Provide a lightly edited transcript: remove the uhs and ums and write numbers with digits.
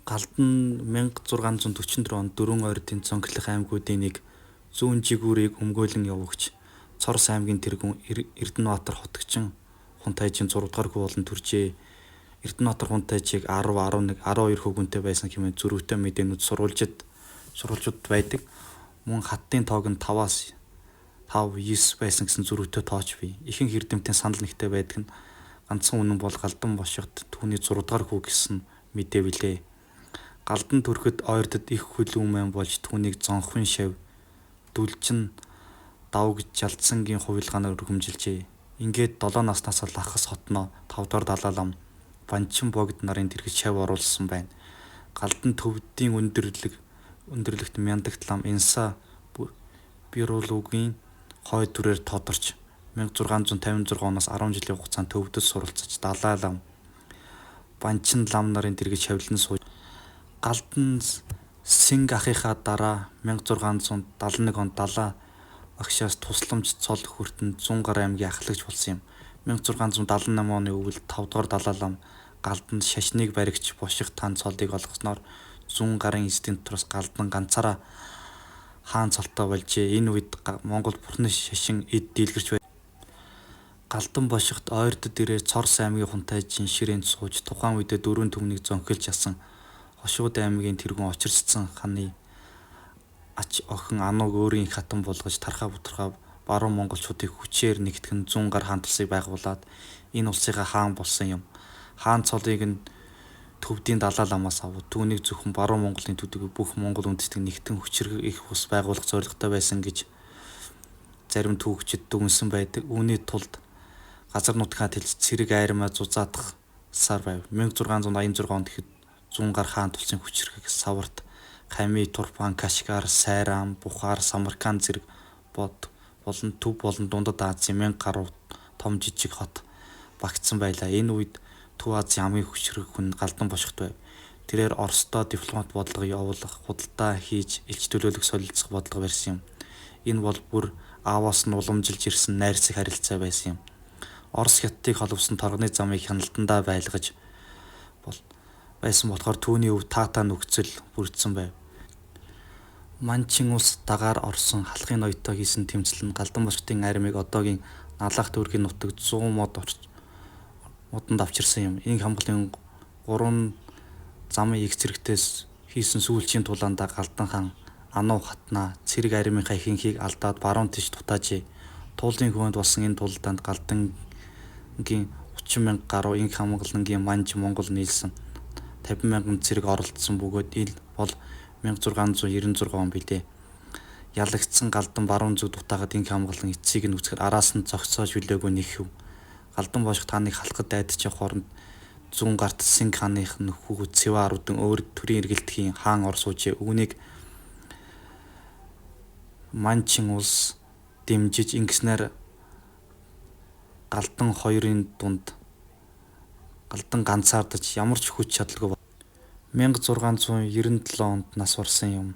Галдан 1644 онд Дөрвөн ойрдын цонхлох аймагуудын нэг зүүн жигүүрийг өмгөөлөн явагч Цорс аймгийн тэргүүн Эрдэнэбаатар хотгочин Хунтайжийн 6 дугаар хүү болон төржээ. Эрдэнэбаатар Хунтайжийг 10, 11, 12 хөвгүнтэй байсан хэмээн зөрүүтэй мэдээнүүд сурвалжууд байдаг. Мөн хаттын тоог нь 5-аас 5, 9 байсан гэсэн зөрүүтэй тооч бий. Ихэнх эрдэмтэн санал нэгтэй байдаг нь ганцхан үнэн бол Галдан бошигт түүний 6 дугаар хүү гэсэн мэдээ билээ. Галдан төрөхөд ойрдод их хөл үмэн болж түүнийг зонхон шав дүлжин давг жалдсангийн хувилгаанаар өргөмжилжээ. Ингээд 7 наснаас лахас хотноо 5 дугаар далаа лам Банчин богд нарын тэргэж шав оруулсан байна. Галдан төвдийн өндөрлөгт мяндагт лам Инса Бирулуугийн хой түрээр тодорч 1656 оноос 10 жилийн хугацаанд төвдөд суралцаж далаа лам Банчин лам нарын тэргэж шавлан сууж Галдан Синг ахыхаа дараа 1671 онд далаа багшаас тусламж цол хүртэн 100 гаруй аймгийн ахлагч болсон юм. 1678 оны өвөл 5 дугаар далаа лам Галданд шашныг баригч боших тан цолыг олгосноор 100 гарын эзэдийн дотроос Галдан ганцаараа хаан цолтой болжээ. Энэ үед Монгол бурхны шашин эд дийлгэрч байв. Галдан бошигт ойрдод ирээ Цорс аймгийн Хунтайжийн ширээнд сууж тухайн үедээ дөрвөн түмнийг зөнхөлж асан Хошууд аймгийн тэргүүн очирцсан ханы ач охин Ануг өөрийн их хатан болгож тархаа бутархаа баруун монголчуудыг хүчээр нэгтгэн 100 гар хаан тусыг байгуулад энэ улсынхаа хаан болсон юм. Хаан цолыг нь төвдийн далаа ламаас авав. Түүнийг зөвхөн баруун Монголын төдийгүй бүх монгол үндэстэг нэгтэн хүчрэг их ус байгуулах зорилготой байсан гэж зарим түүхчид дүгнсэн байдаг. Үүний тулд газар нутгаа тэлж цэрэг айрмаа зузаатгсаар байв. 1686 онд ихэд 100 гар хаан тулсын хүчрэг Саварт, Хами, Турфан, Кашгар, Сайрам, Бухар, Самарканд зэрэг болон Төв болон Дундад Азийн 1000 гаруй том жижиг хот багтсан байлаа. Энэ үед Төв Азийн хамгийн хүчрэг хүн Галдан бошигт байв. Тэрээр Оросдоо дипломат бодлого явуулах, худалдаа хийж элч төлөөлөх солилцох бодлого барьсан юм. Энэ бол бүр ааваас нь уламжилж ирсэн найрсаг харилцаа байсан юм. Орос хятадыг холбосон торгоны замыг хяналтандаа байлгаж байсан болохоор түүний өв Таата нөхцөл бүрдсэн байв. Манчин улс дагаар орсон халахын ноётой хийсэн тэмцэл нь Галдан бошигтын армийг одоогийн Налах дүүргийн нутагт 100 модонд авчирсан юм. Инх хамгаалын 3 замын их зэрэгтээс хийсэн сүүлчийн тулаандаа Галдан хаан Ануу хатнаа цэрэг армийнхаа ихэнхийг алдаад баруун тийш дутаажээ. Туулын хөвөнд болсон энэ тулдаанд Галдангийн 30,000 гаруй инх хамгаалангийн манж Монгол нийлсэн 50,000 цэрэг оролцсон бөгөөд ил бол 1696 он билээ. Ялагдсан Галдан баруун зүг дутаагаад инх хамгаалан эцсийг нь үсгээр араас нь зогсоож билээгүй нэг хөв. Галдан бошигт хааныг халахад айдаж явах оронд 100 гарт Синг хааных нөхөд Цэва арвдан өөр төрийн эргэлтийн хаан ор суужээ. Үүнийг Манчин улс дэмжиж ингэснээр Галдан хоёрын дунд Галдан ганцаардаж ямар ч хүч чадалгүй 1697 онд нас барсан юм.